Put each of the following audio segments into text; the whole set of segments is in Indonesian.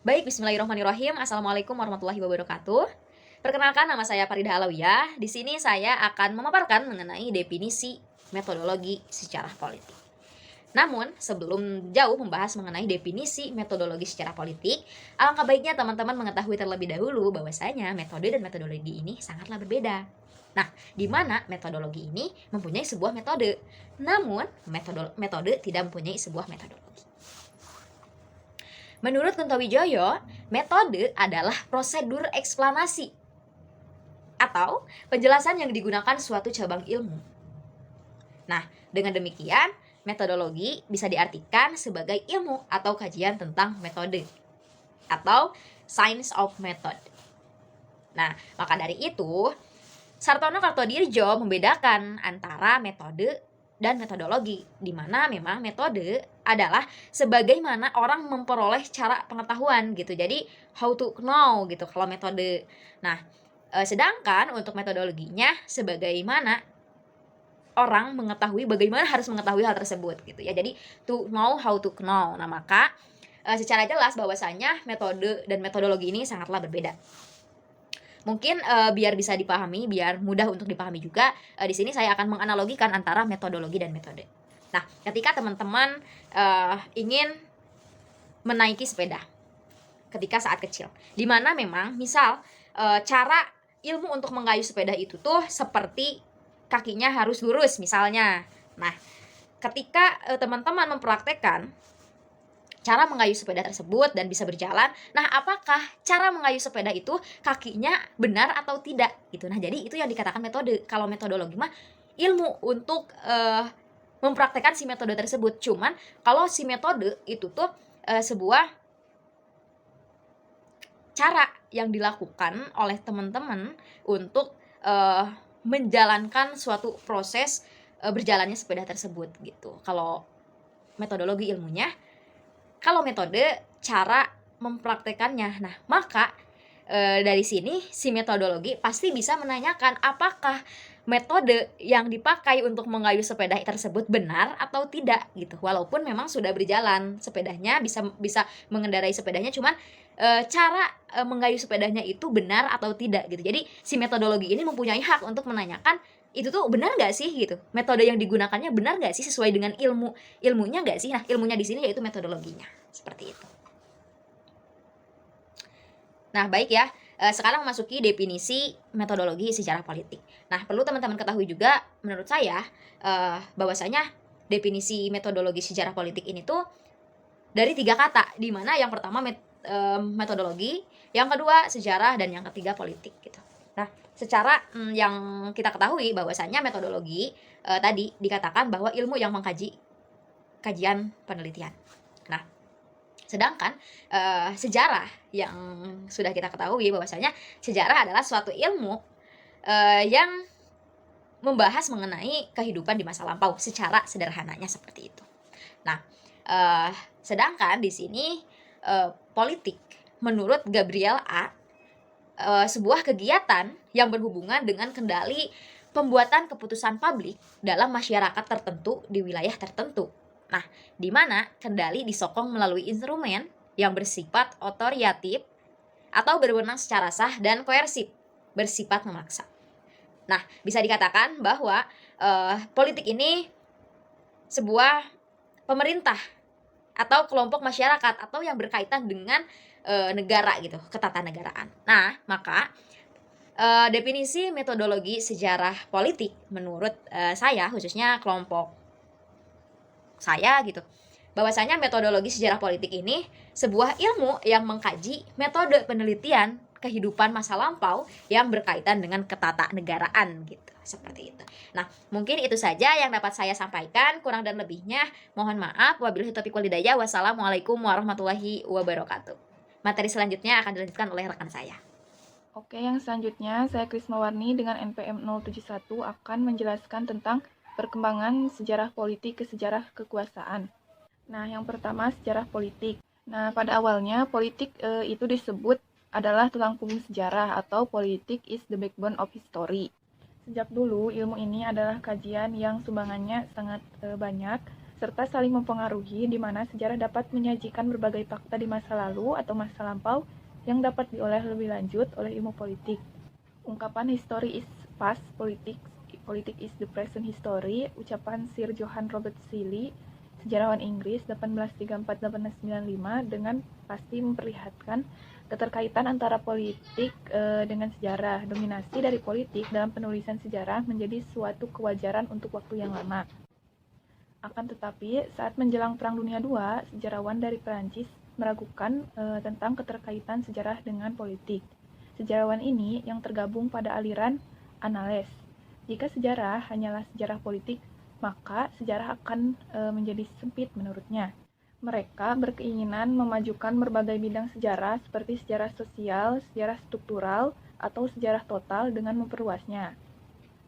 Baik, bismillahirrahmanirrahim. Assalamualaikum warahmatullahi wabarakatuh. Perkenalkan, nama saya Farida Alawiyah. Di sini saya akan memaparkan mengenai definisi metodologi sejarah politik. Namun, sebelum jauh membahas mengenai definisi metodologi secara politik, alangkah baiknya teman-teman mengetahui terlebih dahulu bahwasanya metode dan metodologi ini sangatlah berbeda. Nah, di mana metodologi ini mempunyai sebuah metode, namun metode tidak mempunyai sebuah metodologi. Menurut Kuntowijoyo, metode adalah prosedur eksplanasi atau penjelasan yang digunakan suatu cabang ilmu. Nah, dengan demikian, metodologi bisa diartikan sebagai ilmu atau kajian tentang metode atau science of method. Nah, maka dari itu, Sartono Kartodirjo membedakan antara metode dan metodologi, di mana memang metode adalah sebagaimana orang memperoleh cara pengetahuan gitu. Jadi how to know gitu kalau metode. Nah, sedangkan untuk metodologinya sebagaimana orang mengetahui bagaimana harus mengetahui hal tersebut gitu ya. Jadi to know how to know. Nah, maka secara jelas bahwasanya metode dan metodologi ini sangatlah berbeda. Mungkin biar bisa dipahami, biar mudah untuk dipahami juga, di sini saya akan menganalogikan antara metodologi dan metode. Nah, ketika teman-teman ingin menaiki sepeda ketika saat kecil, di mana memang misal cara ilmu untuk mengayuh sepeda itu tuh seperti kakinya harus lurus misalnya. Nah, ketika teman-teman mempraktekkan cara mengayuh sepeda tersebut dan bisa berjalan. Nah, apakah cara mengayuh sepeda itu kakinya benar atau tidak gitu. Nah, jadi itu yang dikatakan metode. Kalau metodologi mah ilmu untuk mempraktekkan si metode tersebut. Cuman kalau si metode itu tuh sebuah cara yang dilakukan oleh teman-teman untuk menjalankan suatu proses berjalannya sepeda tersebut gitu. Kalau metodologi ilmunya, kalau metode cara mempraktekannya. Nah, maka dari sini si metodologi pasti bisa menanyakan apakah metode yang dipakai untuk mengayuh sepeda tersebut benar atau tidak gitu. Walaupun memang sudah berjalan sepedanya, bisa mengendarai sepedanya, cuman cara mengayuh sepedanya itu benar atau tidak gitu. Jadi si metodologi ini mempunyai hak untuk menanyakan itu tuh benar nggak sih gitu, metode yang digunakannya benar nggak sih, sesuai dengan ilmunya nggak sih. Nah, ilmunya di sini yaitu metodologinya seperti itu. Nah, baik ya, sekarang memasuki definisi metodologi sejarah politik. Nah, perlu teman-teman ketahui juga menurut saya bahwasanya definisi metodologi sejarah politik ini tuh dari 3 kata, di mana yang pertama metodologi, yang kedua sejarah, dan yang ketiga politik gitu. Nah, secara yang kita ketahui bahwasanya metodologi tadi dikatakan bahwa ilmu yang mengkaji kajian penelitian. Nah, sedangkan sejarah yang sudah kita ketahui bahwasanya sejarah adalah suatu ilmu yang membahas mengenai kehidupan di masa lampau secara sederhananya seperti itu. Nah, sedangkan di sini politik menurut Gabriel A sebuah kegiatan yang berhubungan dengan kendali pembuatan keputusan publik dalam masyarakat tertentu di wilayah tertentu. Nah, di mana kendali disokong melalui instrumen yang bersifat otoritatif atau berwenang secara sah dan koersif, bersifat memaksa. Nah, bisa dikatakan bahwa politik ini sebuah pemerintah atau kelompok masyarakat atau yang berkaitan dengan negara gitu, ketatanegaraan. Nah, maka definisi metodologi sejarah politik menurut saya, khususnya kelompok saya gitu, bahwasanya metodologi sejarah politik ini sebuah ilmu yang mengkaji metode penelitian kehidupan masa lampau yang berkaitan dengan ketatanegaraan gitu, seperti itu. Nah, mungkin itu saja yang dapat saya sampaikan. Kurang dan lebihnya mohon maaf. Wabillahi taufiq wal hidayah. Wassalamualaikum warahmatullahi wabarakatuh. Materi selanjutnya akan dilanjutkan oleh rekan saya. Oke, yang selanjutnya saya Krismawarni dengan NPM 071 akan menjelaskan tentang perkembangan sejarah politik ke sejarah kekuasaan. Nah, yang pertama sejarah politik. Nah, pada awalnya politik itu disebut adalah tulang punggung sejarah atau politik is the backbone of history. Sejak dulu ilmu ini adalah kajian yang sumbangannya sangat banyak serta saling mempengaruhi, di mana sejarah dapat menyajikan berbagai fakta di masa lalu atau masa lampau yang dapat diolah lebih lanjut oleh ilmu politik. Ungkapan history is past, politik is the present history, ucapan Sir Johann Robert Seeley, sejarawan Inggris 1834-1895, dengan pasti memperlihatkan keterkaitan antara politik dengan sejarah. Dominasi dari politik dalam penulisan sejarah menjadi suatu kewajaran untuk waktu yang lama. Akan tetapi, saat menjelang Perang Dunia II, sejarawan dari Perancis meragukan tentang keterkaitan sejarah dengan politik. Sejarawan ini yang tergabung pada aliran Annales. Jika sejarah hanyalah sejarah politik, maka sejarah akan menjadi sempit menurutnya. Mereka berkeinginan memajukan berbagai bidang sejarah seperti sejarah sosial, sejarah struktural, atau sejarah total dengan memperluasnya.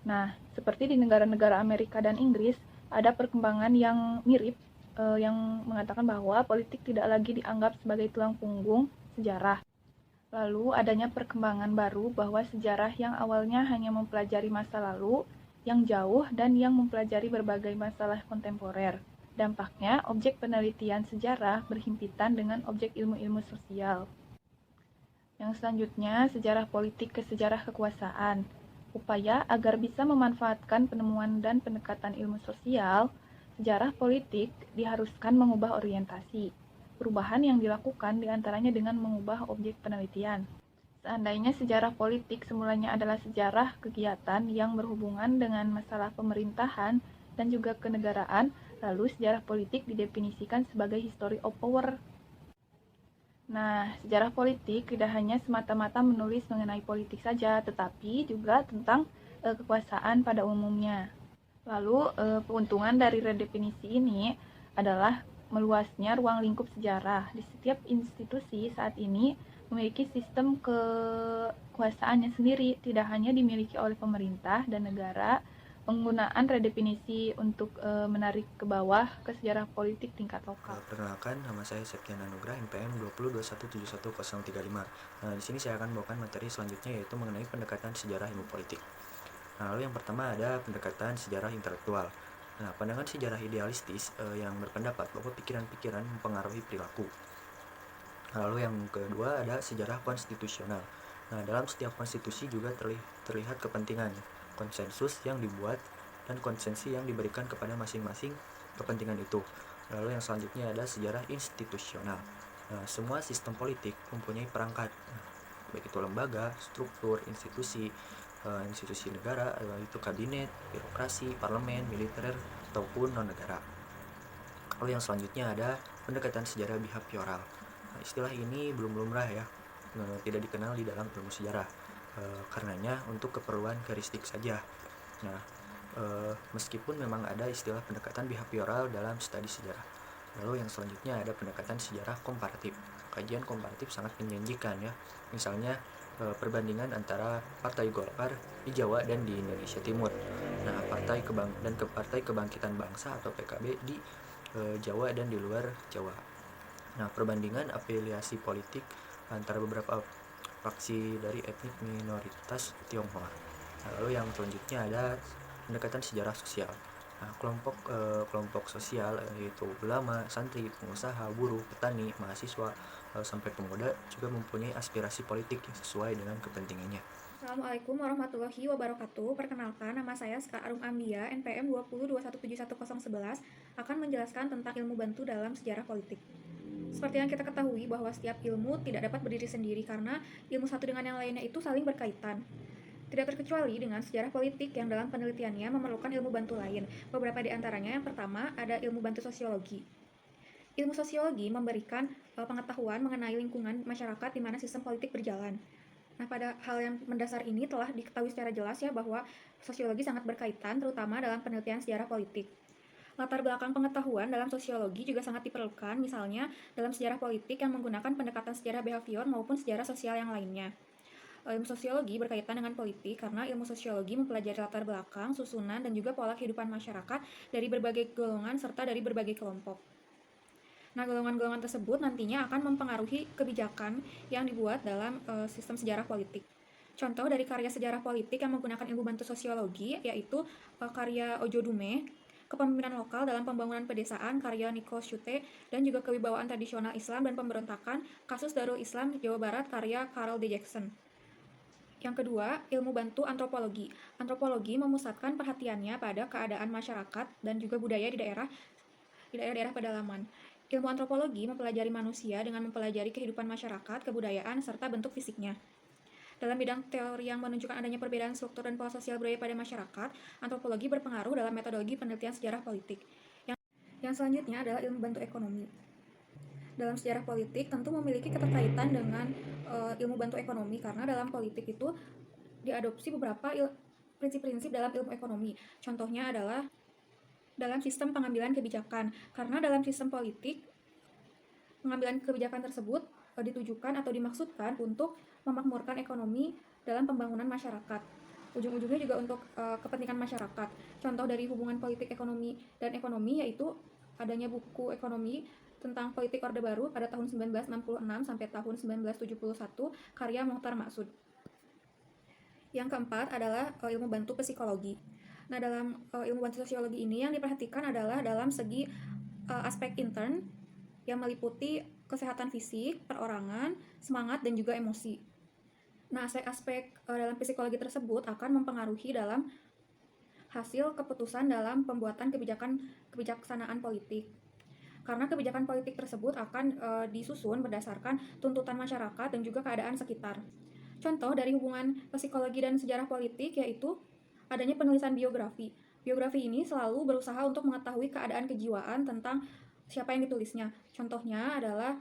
Nah, seperti di negara-negara Amerika dan Inggris, ada perkembangan yang mirip yang mengatakan bahwa politik tidak lagi dianggap sebagai tulang punggung sejarah. Lalu adanya perkembangan baru bahwa sejarah yang awalnya hanya mempelajari masa lalu yang jauh dan yang mempelajari berbagai masalah kontemporer. Dampaknya, objek penelitian sejarah berhimpitan dengan objek ilmu-ilmu sosial. Yang selanjutnya, sejarah politik ke sejarah kekuasaan. Upaya agar bisa memanfaatkan penemuan dan pendekatan ilmu sosial, sejarah politik diharuskan mengubah orientasi. Perubahan yang dilakukan diantaranya dengan mengubah objek penelitian. Seandainya sejarah politik semulanya adalah sejarah kegiatan yang berhubungan dengan masalah pemerintahan dan juga kenegaraan, lalu sejarah politik didefinisikan sebagai history of power. Nah, sejarah politik tidak hanya semata-mata menulis mengenai politik saja, tetapi juga tentang kekuasaan pada umumnya. Lalu, keuntungan dari redefinisi ini adalah meluasnya ruang lingkup sejarah. Di setiap institusi saat ini memiliki sistem kekuasaannya sendiri, tidak hanya dimiliki oleh pemerintah dan negara. Penggunaan redefinisi untuk menarik ke bawah ke sejarah politik tingkat lokal. Perkenalkan, nama saya Septian Anugrah, NPM 2021711035. Nah, di sini saya akan membawakan materi selanjutnya, yaitu mengenai pendekatan sejarah ilmu politik. Nah, lalu yang pertama ada pendekatan sejarah intelektual. Nah, pandangan sejarah idealistis yang berpendapat bahwa pikiran-pikiran mempengaruhi perilaku. Lalu yang kedua ada sejarah konstitusional. Nah, dalam setiap konstitusi juga terlihat kepentingan, konsensus yang dibuat, dan konsensi yang diberikan kepada masing-masing kepentingan itu. Lalu yang selanjutnya ada sejarah institusional. Nah, semua sistem politik mempunyai perangkat, baik itu lembaga, struktur, institusi negara, yaitu kabinet, birokrasi, parlemen, militer, ataupun non-negara. Lalu yang selanjutnya ada pendekatan sejarah behavioral. Nah, istilah ini belum lumrah ya, tidak dikenal di dalam ilmu sejarah, karenanya untuk keperluan heuristik saja. Nah, meskipun memang ada istilah pendekatan behavioral dalam studi sejarah. Lalu yang selanjutnya ada pendekatan sejarah komparatif. Kajian komparatif sangat menjanjikan ya, misalnya perbandingan antara Partai Golkar di Jawa dan di Indonesia Timur. Nah, Partai Kebangkitan Bangsa atau PKB di Jawa dan di luar Jawa. Nah, perbandingan afiliasi politik antara beberapa faksi dari etnik minoritas Tionghoa. Nah, lalu yang selanjutnya ada pendekatan sejarah sosial. Nah, kelompok sosial yaitu ulama, santri, pengusaha, buruh, petani, mahasiswa, sampai pemuda juga mempunyai aspirasi politik yang sesuai dengan kepentingannya. Assalamualaikum warahmatullahi wabarakatuh. Perkenalkan, nama saya Ska Arum Ambia, NPM 2021711011, akan menjelaskan tentang ilmu bantu dalam sejarah politik. Seperti yang kita ketahui bahwa setiap ilmu tidak dapat berdiri sendiri karena ilmu satu dengan yang lainnya itu saling berkaitan. Tidak terkecuali dengan sejarah politik yang dalam penelitiannya memerlukan ilmu bantu lain. Beberapa di antaranya, yang pertama ada ilmu bantu sosiologi. Ilmu sosiologi memberikan pengetahuan mengenai lingkungan masyarakat di mana sistem politik berjalan. Nah, pada hal yang mendasar ini telah diketahui secara jelas ya bahwa sosiologi sangat berkaitan terutama dalam penelitian sejarah politik. Latar belakang pengetahuan dalam sosiologi juga sangat diperlukan, misalnya dalam sejarah politik yang menggunakan pendekatan sejarah behavior maupun sejarah sosial yang lainnya. Ilmu sosiologi berkaitan dengan politik karena ilmu sosiologi mempelajari latar belakang, susunan, dan juga pola kehidupan masyarakat dari berbagai golongan serta dari berbagai kelompok. Nah, golongan-golongan tersebut nantinya akan mempengaruhi kebijakan yang dibuat dalam sistem sejarah politik. Contoh dari karya sejarah politik yang menggunakan ilmu bantu sosiologi yaitu karya Ojo Dume. kepemimpinan lokal dalam pembangunan pedesaan karya Nico Schute, dan juga kewibawaan tradisional Islam dan pemberontakan kasus Darul Islam Jawa Barat karya Carl D. Jackson. Yang kedua, ilmu bantu antropologi. Antropologi memusatkan perhatiannya pada keadaan masyarakat dan juga budaya di daerah-daerah pedalaman. Ilmu antropologi mempelajari manusia dengan mempelajari kehidupan masyarakat, kebudayaan, serta bentuk fisiknya. Dalam bidang teori yang menunjukkan adanya perbedaan struktur dan pola sosial budaya pada masyarakat, antropologi berpengaruh dalam metodologi penelitian sejarah politik. Yang selanjutnya adalah ilmu bantu ekonomi. Dalam sejarah politik tentu memiliki keterkaitan dengan ilmu bantu ekonomi, karena dalam politik itu diadopsi beberapa prinsip-prinsip dalam ilmu ekonomi. Contohnya adalah dalam sistem pengambilan kebijakan, karena dalam sistem politik pengambilan kebijakan tersebut ditujukan atau dimaksudkan untuk memakmurkan ekonomi dalam pembangunan masyarakat. Ujung-ujungnya juga untuk kepentingan masyarakat. Contoh dari hubungan politik ekonomi dan ekonomi yaitu adanya buku ekonomi tentang politik Orde Baru pada tahun 1966 sampai tahun 1971 karya Mokhtar Maksud. Yang keempat adalah ilmu bantu psikologi. Nah, dalam ilmu bantu sosiologi ini yang diperhatikan adalah dalam segi aspek intern yang meliputi kesehatan fisik, perorangan, semangat, dan juga emosi. Nah, aspek dalam psikologi tersebut akan mempengaruhi dalam hasil keputusan dalam pembuatan kebijaksanaan politik. Karena kebijakan politik tersebut akan disusun berdasarkan tuntutan masyarakat dan juga keadaan sekitar. Contoh dari hubungan psikologi dan sejarah politik yaitu adanya penulisan biografi. Biografi ini selalu berusaha untuk mengetahui keadaan kejiwaan tentang siapa yang ditulisnya. Contohnya adalah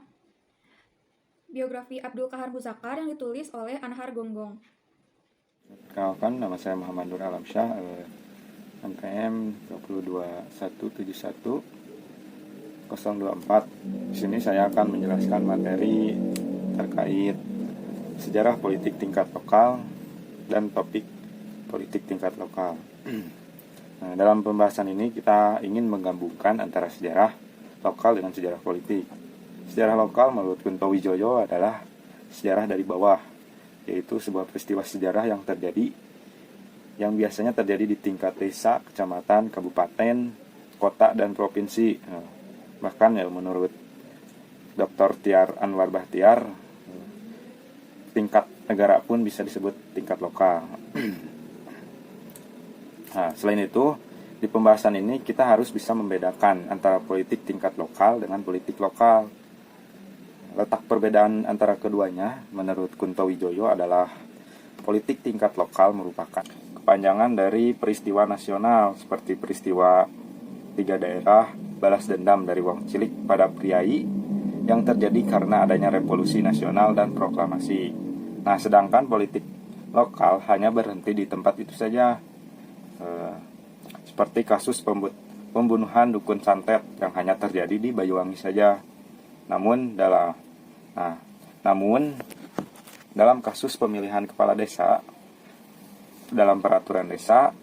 biografi Abdul Kahar Muzakar yang ditulis oleh Anhar Gonggong. Perkenalkan, nama saya Muhammad Nur Alamsyah, NPM 22171-024. Di sini saya akan menjelaskan materi terkait sejarah politik tingkat lokal dan topik politik tingkat lokal. Nah, dalam pembahasan ini kita ingin menggabungkan antara sejarah lokal dengan sejarah politik. Sejarah lokal menurut Kunto Wijoyo adalah sejarah dari bawah, yaitu sebuah peristiwa sejarah yang biasanya terjadi di tingkat desa, kecamatan, kabupaten, kota, dan provinsi. Bahkan ya menurut Dr. Tiar Anwar Bahtiar, tingkat negara pun bisa disebut tingkat lokal. Nah, selain itu, di pembahasan ini kita harus bisa membedakan antara politik tingkat lokal dengan politik lokal. Letak perbedaan antara keduanya menurut Kunto Wijoyo adalah politik tingkat lokal merupakan kepanjangan dari peristiwa nasional seperti peristiwa 3 daerah balas dendam dari Wong Cilik pada Priai yang terjadi karena adanya revolusi nasional dan proklamasi. Nah, sedangkan politik lokal hanya berhenti di tempat itu saja, seperti kasus pembunuhan dukun santet yang hanya terjadi di Banyuwangi saja. Namun dalam kasus pemilihan kepala desa, dalam peraturan desa,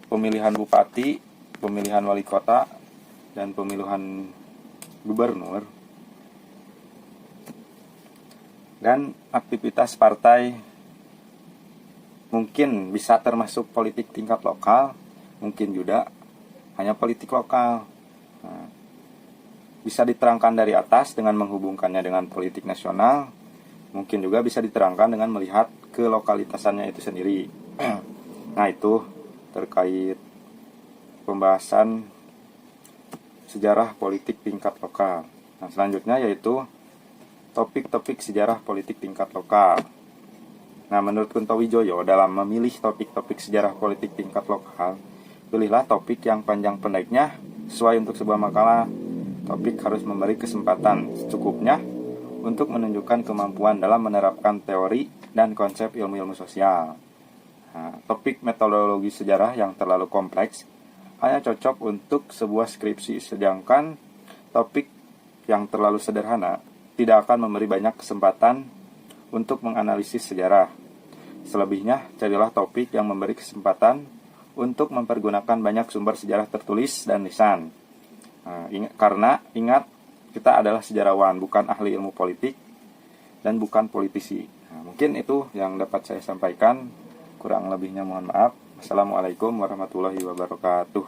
pemilihan bupati, pemilihan wali kota, dan pemilihan gubernur, dan aktivitas partai mungkin bisa termasuk politik tingkat lokal, mungkin juga hanya politik lokal. Nah, bisa diterangkan dari atas dengan menghubungkannya dengan politik nasional, mungkin juga bisa diterangkan dengan melihat ke lokalitasannya itu sendiri. Nah, itu terkait pembahasan sejarah politik tingkat lokal. Nah, selanjutnya yaitu topik-topik sejarah politik tingkat lokal. Nah, menurut Kunto Wijoyo, dalam memilih topik-topik sejarah politik tingkat lokal, pilihlah topik yang panjang pendeknya sesuai untuk sebuah makalah. Topik harus memberi kesempatan secukupnya untuk menunjukkan kemampuan dalam menerapkan teori dan konsep ilmu-ilmu sosial. Nah, topik metodologi sejarah yang terlalu kompleks hanya cocok untuk sebuah skripsi, sedangkan topik yang terlalu sederhana tidak akan memberi banyak kesempatan untuk menganalisis sejarah. Selebihnya, carilah topik yang memberi kesempatan untuk mempergunakan banyak sumber sejarah tertulis dan lisan. Karena ingat, kita adalah sejarawan, bukan ahli ilmu politik dan bukan politisi. Nah, mungkin itu yang dapat saya sampaikan. Kurang lebihnya mohon maaf. Assalamualaikum warahmatullahi wabarakatuh.